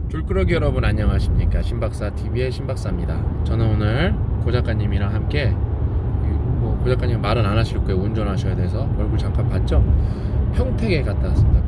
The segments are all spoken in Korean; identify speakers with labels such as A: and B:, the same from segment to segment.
A: 졸끄러기 여러분 안녕하십니까. 신박사TV의 신박사입니다. 저는 오늘 고 작가님이랑 함께 고 작가님 말은 안 하실 거예요. 운전하셔야 돼서 얼굴 잠깐 봤죠? 평택에 갔다 왔습니다.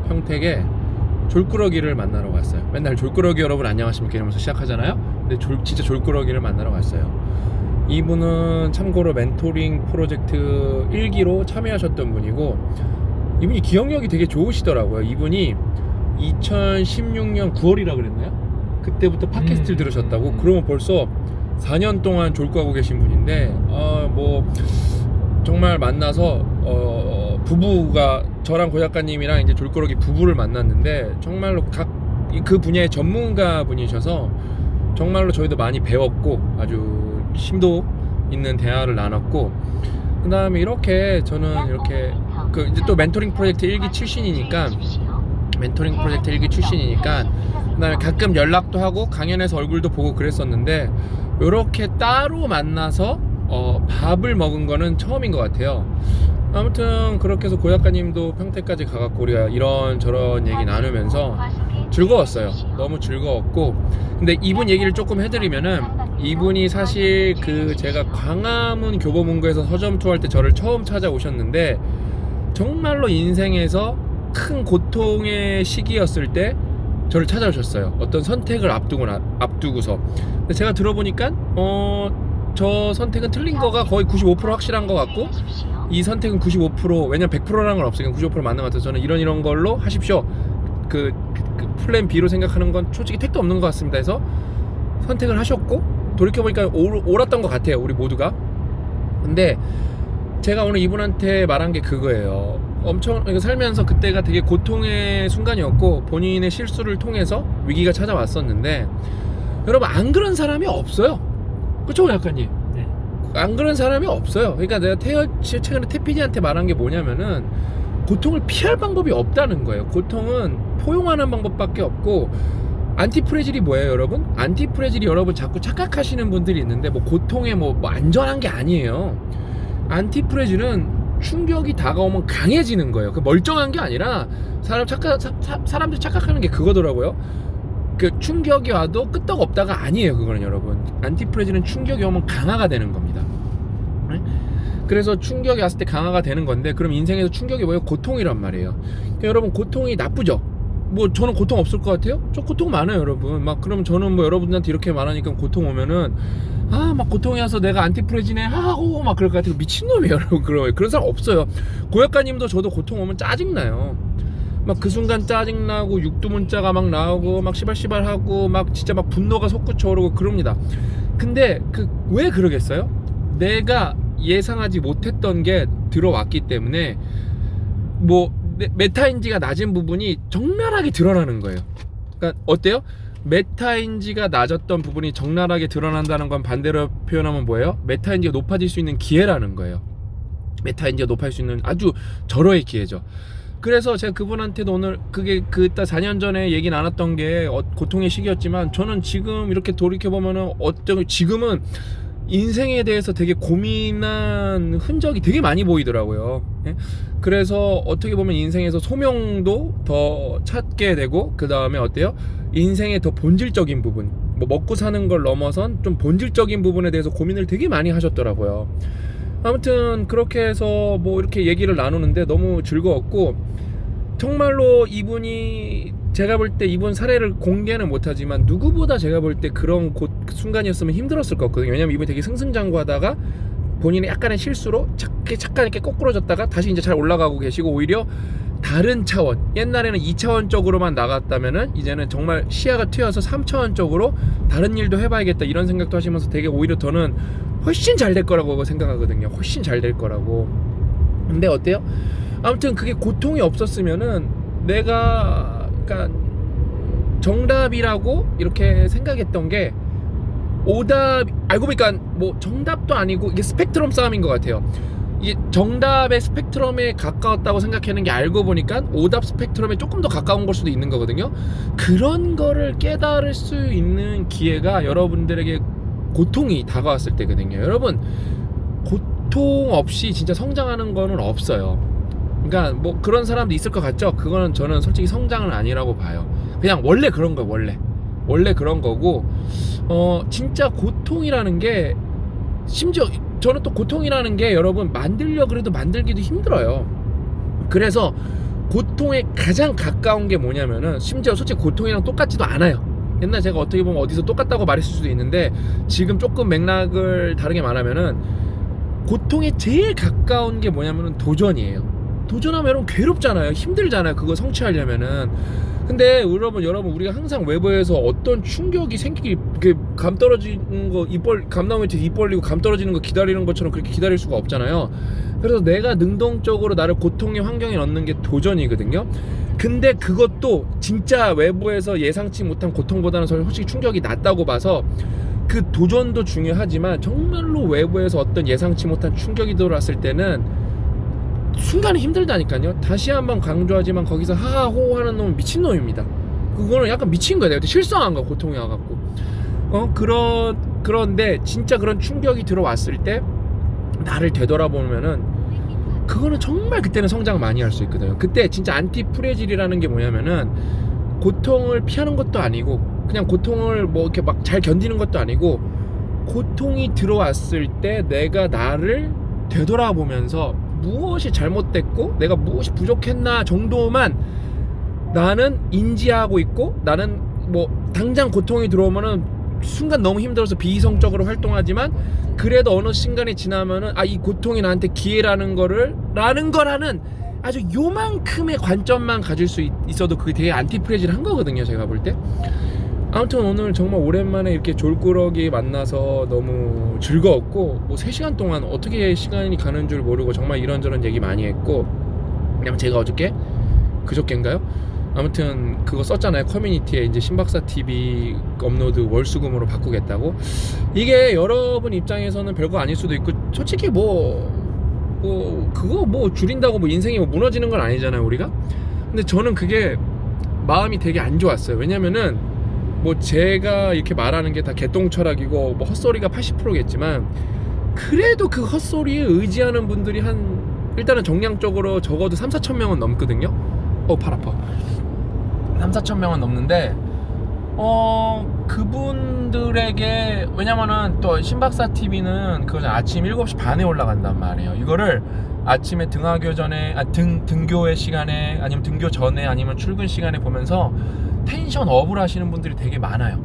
A: 평택에 졸끄러기를 만나러 갔어요. 맨날 졸끄러기 여러분 안녕하십니까 이러면서 시작하잖아요. 근데 진짜 졸끄러기를 만나러 갔어요. 이분은 참고로 멘토링 프로젝트 1기로 참여하셨던 분이고, 이분이 기억력이 되게 좋으시더라고요. 이분이 2016년 9월이라 그랬나요? 그때부터 팟캐스트를 들으셨다고. 그러면 벌써 4년 동안 졸거하고 계신 분인데, 뭐 정말 만나서 부부가, 저랑 고 작가님이랑 이제 졸거러기 부부를 만났는데, 정말로 그 분야의 전문가 분이셔서 정말로 저희도 많이 배웠고 아주 심도 있는 대화를 나눴고, 그 다음에 이렇게 저는 이렇게 이제 또 멘토링 프로젝트 1기 출신이니까 그다음에 가끔 연락도 하고 강연에서 얼굴도 보고 그랬었는데, 이렇게 따로 만나서 밥을 먹은 거는 처음인 것 같아요. 아무튼 그렇게 해서 고 작가님도 평택까지 가갖고 우리가 이런저런 얘기 나누면서 즐거웠어요. 너무 즐거웠고, 근데 이분 얘기를 조금 해드리면은, 이분이 사실 제가 광화문 교보문고에서 서점 투어할 때 저를 처음 찾아오셨는데, 정말로 인생에서 큰 고통의 시기였을 때 저를 찾아오셨어요. 어떤 선택을 앞두고서. 근데 제가 들어보니까 저 선택은 틀린 거가 거의 95% 확실한 것 같고, 이 선택은 95%, 왜냐면 100%라는 건 없으니까 95% 맞는 것 같아서 저는 이런 걸로 하십시오. 그 플랜 B로 생각하는 건 솔직히 택도 없는 것 같습니다 해서 선택을 하셨고, 돌이켜보니까 옳았던 것 같아요, 우리 모두가. 근데 제가 오늘 이분한테 말한 게 그거예요. 엄청 살면서 그때가 되게 고통의 순간이었고, 본인의 실수를 통해서 위기가 찾아왔었는데, 여러분 안 그런 사람이 없어요. 그쵸 작가님?
B: 네.
A: 안 그런 사람이 없어요. 그러니까 내가 최근에 태피디한테 말한 게 뭐냐면은, 고통을 피할 방법이 없다는 거예요. 고통은 포용하는 방법밖에 없고, 안티프레질이 뭐예요 여러분? 안티프레질이 여러분 자꾸 착각하시는 분들이 있는데, 뭐 고통에 뭐 안전한 게 아니에요. 안티프레질은 충격이 다가오면 강해지는 거예요. 그 멀쩡한 게 아니라, 사람들이 착각하는 게 그거더라고요. 그 충격이 와도 끄떡없다가 아니에요. 그거는 여러분, 안티프레질은 충격이 오면 강화가 되는 겁니다. 네? 그래서 충격이 왔을 때 강화가 되는 건데, 그럼 인생에서 충격이 뭐예요? 고통이란 말이에요. 그러니까 여러분 고통이 나쁘죠? 뭐 저는 고통 없을 것 같아요? 저 고통 많아요 여러분. 막 그럼 저는 뭐 여러분들한테 이렇게 말하니까 고통 오면은 막 고통이 와서 내가 안티프레진에 하고 막 그럴 것 같아요. 미친놈이에요 여러분. 그런 사람 없어요. 고 작가님도 저도 고통 오면 짜증나요. 막 그 순간 짜증나고 육두 문자가 막 나오고 막 시발시발 하고 막 진짜 막 분노가 솟구쳐 오르고 그럽니다. 근데 왜 그러겠어요? 내가 예상하지 못했던 게 들어왔기 때문에, 뭐 메타인지가 낮은 부분이 적나라하게 드러나는 거예요. 그러니까 어때요? 메타인지가 낮았던 부분이 적나라하게 드러난다는 건 반대로 표현하면 뭐예요? 메타인지가 높아질 수 있는 기회라는 거예요. 메타인지가 높아질 수 있는 아주 절호의 기회죠. 그래서 제가 그분한테도 오늘, 그게 그때 4년 전에 얘기 나눴던 게 고통의 시기였지만, 저는 지금 이렇게 돌이켜보면은 지금은 인생에 대해서 되게 고민한 흔적이 되게 많이 보이더라고요. 그래서 어떻게 보면 인생에서 소명도 더 찾게 되고, 그 다음에 어때요? 인생의 더 본질적인 부분, 뭐 먹고 사는 걸 넘어선 좀 본질적인 부분에 대해서 고민을 되게 많이 하셨더라고요. 아무튼 그렇게 해서 뭐 이렇게 얘기를 나누는데 너무 즐거웠고, 정말로 이분이, 제가 볼 때 이분 사례를 공개는 못하지만 누구보다 제가 볼 때 그런 순간이었으면 힘들었을 것 같거든요. 왜냐면 이분이 되게 승승장구하다가 본인의 약간의 실수로 잠깐 이렇게 거꾸로졌다가 다시 이제 잘 올라가고 계시고, 오히려 다른 차원, 옛날에는 2차원적으로만 나갔다면은 이제는 정말 시야가 트여서 3차원적으로 다른 일도 해봐야겠다 이런 생각도 하시면서 되게 오히려 저는 훨씬 잘 될 거라고 생각하거든요. 훨씬 잘 될 거라고. 근데 어때요? 아무튼 그게 고통이 없었으면은 내가, 그러니까 정답이라고 이렇게 생각했던 게, 알고 보니까 뭐 정답도 아니고 이게 스펙트럼 싸움인 것 같아요. 이게 정답의 스펙트럼에 가까웠다고 생각하는 게, 알고 보니까 오답 스펙트럼에 조금 더 가까운 걸 수도 있는 거거든요. 그런 거를 깨달을 수 있는 기회가 여러분들에게 고통이 다가왔을 때거든요. 여러분, 고통 없이 진짜 성장하는 거는 없어요. 그러니까 뭐 그런 사람도 있을 것 같죠? 그거는 저는 솔직히 성장은 아니라고 봐요. 그냥 원래 그런 거예요. 원래 그런 거고, 진짜 고통이라는 게, 심지어 저는 또 고통이라는 게 여러분 만들려 그래도 만들기도 힘들어요. 그래서 고통에 가장 가까운 게 뭐냐면은, 심지어 솔직히 고통이랑 똑같지도 않아요. 옛날 제가 어떻게 보면 어디서 똑같다고 말했을 수도 있는데, 지금 조금 맥락을 다르게 말하면은, 고통에 제일 가까운 게 뭐냐면은 도전이에요. 도전하면 여러분 괴롭잖아요. 힘들잖아요. 그거 성취하려면은. 근데 여러분 우리가 항상 외부에서 어떤 충격이 생기기, 감 떨어지는 거, 감 나오면 입 벌리고 감 떨어지는 거 기다리는 것처럼 그렇게 기다릴 수가 없잖아요. 그래서 내가 능동적으로 나를 고통의 환경에 넣는 게 도전이거든요. 근데 그것도 진짜 외부에서 예상치 못한 고통보다는 솔직히 충격이 낮다고 봐서, 그 도전도 중요하지만 정말로 외부에서 어떤 예상치 못한 충격이 들어왔을 때는 순간에 힘들다니까요. 다시 한번 강조하지만 거기서 하하호 하는 놈은 미친놈입니다. 그거는 약간 미친 거예요. 실성한 거야, 고통이 와갖고. 그런데 진짜 그런 충격이 들어왔을 때 나를 되돌아보면은, 그거는 정말 그때는 성장 많이 할 수 있거든요. 그때 진짜 안티프레질이라는 게 뭐냐면은, 고통을 피하는 것도 아니고, 그냥 고통을 뭐 이렇게 막 잘 견디는 것도 아니고, 고통이 들어왔을 때 내가 나를 되돌아보면서 무엇이 잘못됐고 내가 무엇이 부족했나 정도만 나는 인지하고 있고, 나는 뭐 당장 고통이 들어오면은 순간 너무 힘들어서 비이성적으로 활동하지만, 그래도 어느 순간이 지나면은 이 고통이 나한테 기회라는 거라는 아주 요만큼의 관점만 가질 수 있어도 그게 되게 안티프레질한 거거든요, 제가 볼 때. 아무튼 오늘 정말 오랜만에 이렇게 졸꾸러기 만나서 너무 즐거웠고, 뭐 3시간 동안 어떻게 시간이 가는 줄 모르고 정말 이런저런 얘기 많이 했고, 그냥 제가 그저께인가요? 아무튼 그거 썼잖아요. 커뮤니티에 이제 신박사TV 업로드 월수금으로 바꾸겠다고. 이게 여러분 입장에서는 별거 아닐 수도 있고, 솔직히 그거 줄인다고 뭐 인생이 무너지는 건 아니잖아요, 우리가. 근데 저는 그게 마음이 되게 안 좋았어요. 왜냐면은 뭐 제가 이렇게 말하는 게 다 개똥철학이고 뭐 헛소리가 80%겠지만, 그래도 그 헛소리에 의지하는 분들이 일단은 정량적으로 적어도 3-4천 명은 넘거든요. 팔 아파. 3-4천 명은 넘는데, 그분들에게, 왜냐면은 또 신박사TV는 그거 아침 7시 반에 올라간단 말이에요. 이거를 아침에 등하교 전에, 등교의 시간에, 아니면 등교 전에, 아니면 출근 시간에 보면서 텐션 업을 하시는 분들이 되게 많아요.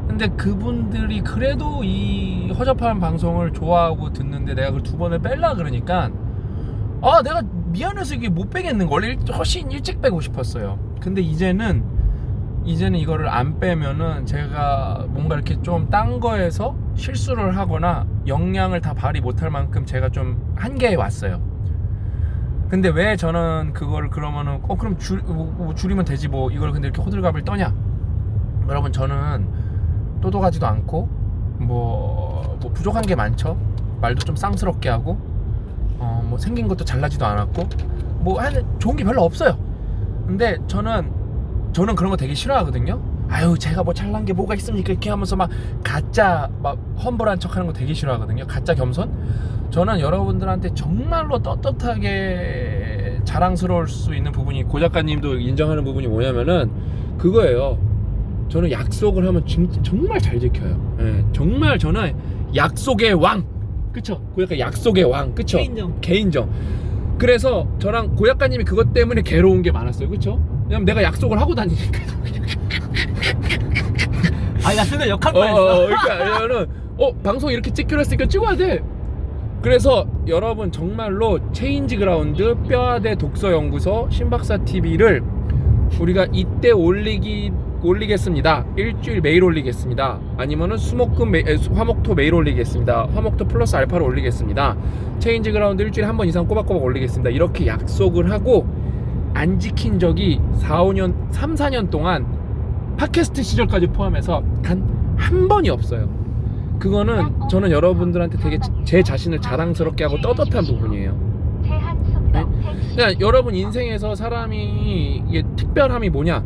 A: 근데 그분들이 그래도 이 허접한 방송을 좋아하고 듣는데, 내가 그걸 2번을 뺄라 그러니까 내가 미안해서 이게 못 빼겠는 거. 원래 훨씬 일찍 빼고 싶었어요. 근데 이제는 이거를 안 빼면은 제가 뭔가 이렇게 좀 딴 거에서 실수를 하거나 역량을 다 발휘 못할 만큼 제가 좀 한계에 왔어요. 근데 왜 저는 그거를 그러면은 그럼 줄이면 되지 뭐, 이걸 근데 이렇게 호들갑을 떠냐? 여러분, 저는 또도가지도 않고 뭐 부족한 게 많죠. 말도 좀 쌍스럽게 하고, 뭐 생긴 것도 잘나지도 않았고, 뭐 좋은 게 별로 없어요. 근데 저는 그런 거 되게 싫어하거든요. 제가 뭐 잘난 게 뭐가 있습니까? 이렇게 하면서 막 가짜 막 험블한 척하는 거 되게 싫어하거든요. 가짜 겸손. 저는 여러분들한테 정말로 떳떳하게 자랑스러울 수 있는 부분이, 고 작가님도 인정하는 부분이 뭐냐면은 그거예요. 저는 약속을 하면 정말 잘 지켜요. 정말 저는 약속의 왕. 그쵸? 고 작가 약속의 왕. 그쵸? 개인정. 그래서 저랑 고 작가님이 그것 때문에 괴로운 게 많았어요. 그쵸? 왜냐면 내가 약속을 하고 다니니까.
B: 약속을 역할 뻔했어.
A: 그러니까 방송 이렇게 찍기로 했으니까 찍어야 돼. 그래서 여러분 정말로 체인지 그라운드 뼈아대 독서연구소 신박사TV를 우리가 이때 올리겠습니다. 일주일 매일 올리겠습니다. 아니면은 화목토 매일 올리겠습니다. 화목토 플러스 알파를 올리겠습니다. 체인지 그라운드 일주일에 한 번 이상 꼬박꼬박 올리겠습니다. 이렇게 약속을 하고 안 지킨 적이 3-4년 동안 팟캐스트 시절까지 포함해서 단 한 번이 없어요. 그거는 저는 여러분들한테 되게 제 자신을 자랑스럽게 하고 떳떳한 부분이에요. 그러니까 여러분 인생에서 사람이 이게 특별함이 뭐냐?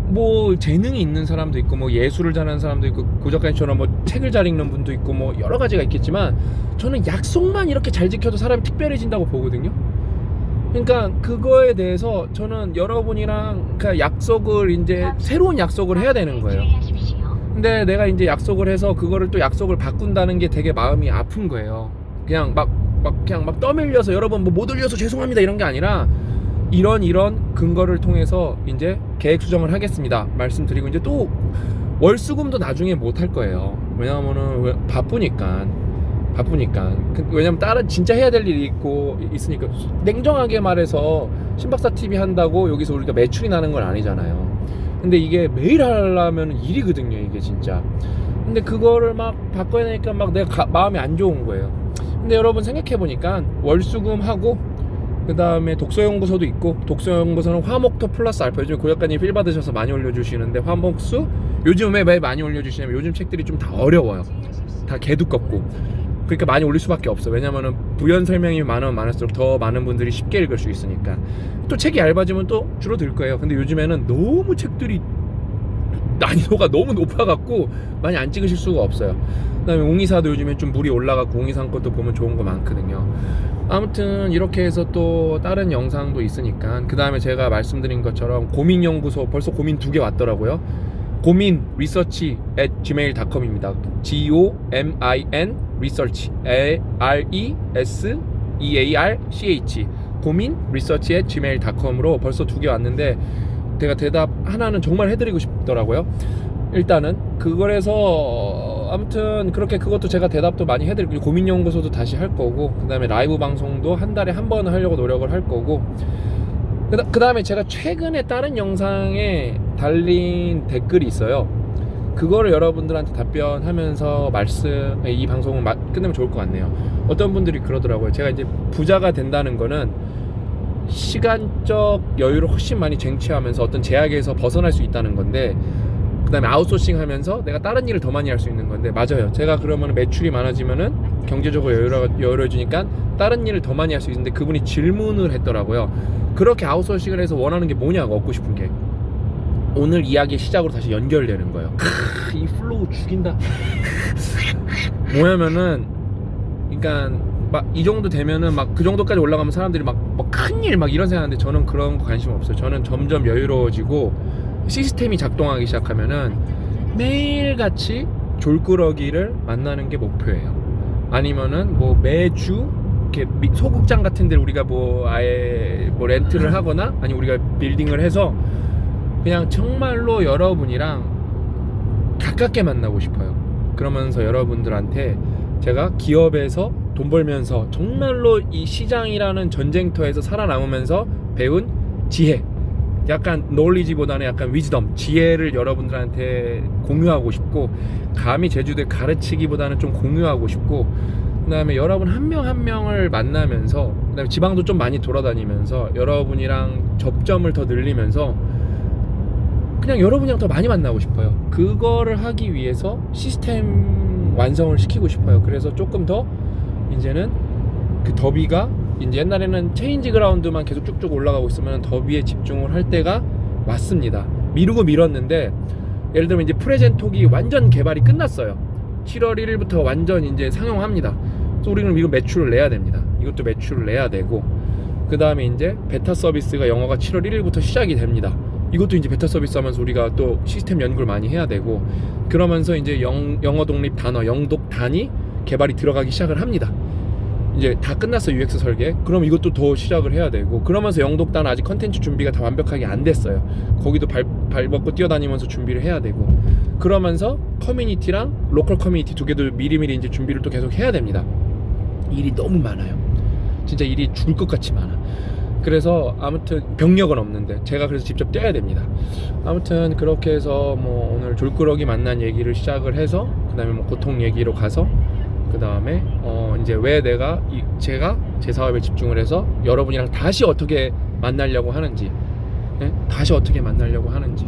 A: 뭐 재능이 있는 사람도 있고, 뭐 예술을 잘하는 사람도 있고, 고 작가님처럼 뭐 책을 잘 읽는 분도 있고, 뭐 여러 가지가 있겠지만, 저는 약속만 이렇게 잘 지켜도 사람이 특별해진다고 보거든요. 그러니까 그거에 대해서 저는 여러분이랑 그 약속을 이제 새로운 약속을 해야 되는 거예요. 근데 내가 이제 약속을 해서 그거를 또 약속을 바꾼다는 게 되게 마음이 아픈 거예요. 그냥 막 떠밀려서 여러분 뭐 못 올려서 죄송합니다 이런 게 아니라 이런 근거를 통해서 이제 계획 수정을 하겠습니다 말씀드리고, 이제 또 월수금도 나중에 못 할 거예요. 왜냐면은 바쁘니까. 왜냐면 다른 진짜 해야 될 일이 있으니까. 냉정하게 말해서 신박사 TV 한다고 여기서 우리가 매출이 나는 건 아니잖아요. 근데 이게 매일 하려면 일이거든요, 이게 진짜. 근데 그거를 막 바꿔야 되니까 막 내가 마음이 안 좋은 거예요. 근데 여러분 생각해보니까 월수금 하고 그 다음에 독서연구소도 있고, 독서연구소는 화목토 플러스 알파, 요즘 고작가님 필 받으셔서 많이 올려주시는데 화목수 요즘에 왜 많이 올려주시냐면 요즘 책들이 좀 다 어려워요. 다 개두껍고. 그러니까 많이 올릴 수밖에 없어. 왜냐면은 부연 설명이 많으면 많을수록 더 많은 분들이 쉽게 읽을 수 있으니까. 또 책이 얇아지면 또 줄어들 거예요. 근데 요즘에는 너무 책들이 난이도가 너무 높아갖고 많이 안 찍으실 수가 없어요. 그 다음에 옹이사도 요즘에 좀 물이 올라갖고 옹이사 것도 보면 좋은 거 많거든요. 아무튼 이렇게 해서 또 다른 영상도 있으니까. 그 다음에 제가 말씀드린 것처럼 고민연구소 벌써 고민 2개 왔더라고요. 고민 research at gmail.com입니다. GOMIN research RESEARCH 고민 research at gmail.com으로 벌써 2개 왔는데 제가 대답 하나는 정말 해드리고 싶더라고요. 일단은 그걸 해서 아무튼 그렇게 그것도 제가 대답도 많이 해드리고, 고민연구소도 다시 할 거고, 그 다음에 라이브 방송도 한 달에 한 번 하려고 노력을 할 거고, 그 다음에 제가 최근에 다른 영상에 달린 댓글이 있어요. 그거를 여러분들한테 답변하면서 이 방송을 끝내면 좋을 것 같네요. 어떤 분들이 그러더라고요. 제가 이제 부자가 된다는 거는 시간적 여유를 훨씬 많이 쟁취하면서 어떤 제약에서 벗어날 수 있다는 건데, 그 다음에 아웃소싱 하면서 내가 다른 일을 더 많이 할 수 있는 건데, 맞아요. 제가 그러면 매출이 많아지면은 경제적으로 여유로워지니까 다른 일을 더 많이 할 수 있는데, 그분이 질문을 했더라고요. 그렇게 아웃소싱을 해서 원하는 게 뭐냐고, 얻고 싶은 게. 오늘 이야기의 시작으로 다시 연결되는 거예요. 이 플로우 죽인다. 뭐냐면은, 그러니까 막 이 정도 되면은 막 그 정도까지 올라가면 사람들이 막 큰일 막 이런 생각하는데, 저는 그런 거 관심 없어요. 저는 점점 여유로워지고 시스템이 작동하기 시작하면은 매일같이 졸끄러기를 만나는 게 목표예요. 아니면은 뭐 매주 이렇게 소극장 같은 데 우리가 뭐 아예 뭐 렌트를 하거나, 아니 우리가 빌딩을 해서 그냥 정말로 여러분이랑 가깝게 만나고 싶어요. 그러면서 여러분들한테 제가 기업에서 돈 벌면서 정말로 이 시장이라는 전쟁터에서 살아남으면서 배운 지혜, 약간 knowledge보다는 약간 wisdom, 지혜를 여러분들한테 공유하고 싶고, 감히 제주도에 가르치기보다는 좀 공유하고 싶고, 그 다음에 여러분 한 명 한 명을 만나면서, 그 다음에 지방도 좀 많이 돌아다니면서 여러분이랑 접점을 더 늘리면서 그냥 여러분이랑 더 많이 만나고 싶어요. 그거를 하기 위해서 시스템 완성을 시키고 싶어요. 그래서 조금 더 이제는 그 더비가, 이제 옛날에는 체인지 그라운드만 계속 쭉쭉 올라가고 있으면 더비에 집중을 할 때가 왔습니다. 미루고 미뤘는데, 예를 들면 이제 프레젠톡이 완전 개발이 끝났어요. 7월 1일부터 완전 이제 상용합니다. 그래서 우리는 이거 매출을 내야 됩니다. 이것도 매출을 내야 되고, 그 다음에 이제 베타 서비스가 영어가 7월 1일부터 시작이 됩니다. 이것도 이제 베타 서비스 하면서 우리가 또 시스템 연구를 많이 해야 되고, 그러면서 이제 영어 독립 단어, 영독단이 개발이 들어가기 시작을 합니다. 이제 다 끝났어, UX 설계. 그럼 이것도 더 시작을 해야 되고, 그러면서 영독단 아직 컨텐츠 준비가 다 완벽하게 안 됐어요. 거기도 발 벗고 뛰어다니면서 준비를 해야 되고, 그러면서 커뮤니티랑 로컬 커뮤니티 2개도 미리미리 이제 준비를 또 계속 해야 됩니다. 일이 너무 많아요. 진짜 일이 죽을 것 같이 많아. 그래서 아무튼 병력은 없는데 제가 그래서 직접 뛰어야 됩니다. 아무튼 그렇게 해서 뭐 오늘 졸끄러기 만난 얘기를 시작을 해서, 그 다음에 뭐 고통 얘기로 가서, 그 다음에 이제 왜 제가 제 사업에 집중을 해서 여러분이랑 다시 어떻게 만나려고 하는지, 네? 다시 어떻게 만나려고 하는지,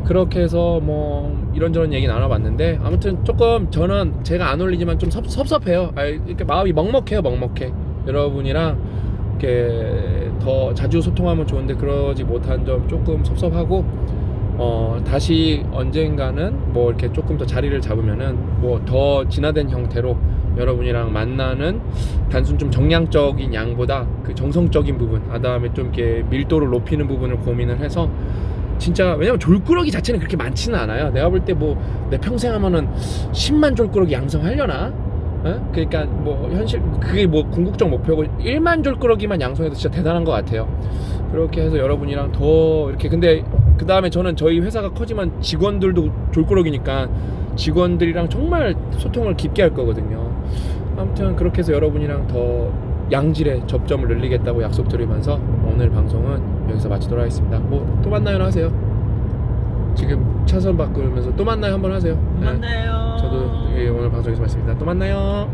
A: 그렇게 해서 뭐 이런저런 얘기 나눠봤는데, 아무튼 조금 저는 제가 안 올리지만 좀 섭섭해요. 이렇게 마음이 먹먹해. 여러분이랑 이렇게 더 자주 소통하면 좋은데 그러지 못한 점 조금 섭섭하고, 다시 언젠가는 뭐 이렇게 조금 더 자리를 잡으면은 뭐 더 진화된 형태로 여러분이랑 만나는 단순 좀 정량적인 양보다 그 정성적인 부분, 다음에 좀 이렇게 밀도를 높이는 부분을 고민을 해서 진짜, 왜냐면 졸꾸러기 자체는 그렇게 많지는 않아요. 내가 볼 때 뭐 내 평생 하면은 10만 졸꾸러기 양성하려나? 그러니까 뭐 현실 그게 뭐 궁극적 목표고 1만 졸꾸러기만 양성해도 진짜 대단한 것 같아요. 그렇게 해서 여러분이랑 더 이렇게, 근데 그 다음에 저는 저희 회사가 커지면 직원들도 졸꾸러기니까 직원들이랑 정말 소통을 깊게 할 거거든요. 아무튼 그렇게 해서 여러분이랑 더 양질의 접점을 늘리겠다고 약속드리면서 오늘 방송은 여기서 마치도록 하겠습니다. 뭐 또 만나요 하세요. 지금 차선 바꾸면서 또 만나요 한번 하세요.
B: 만나요.
A: 저도 오늘 방송에서 마칩니다. 또 만나요.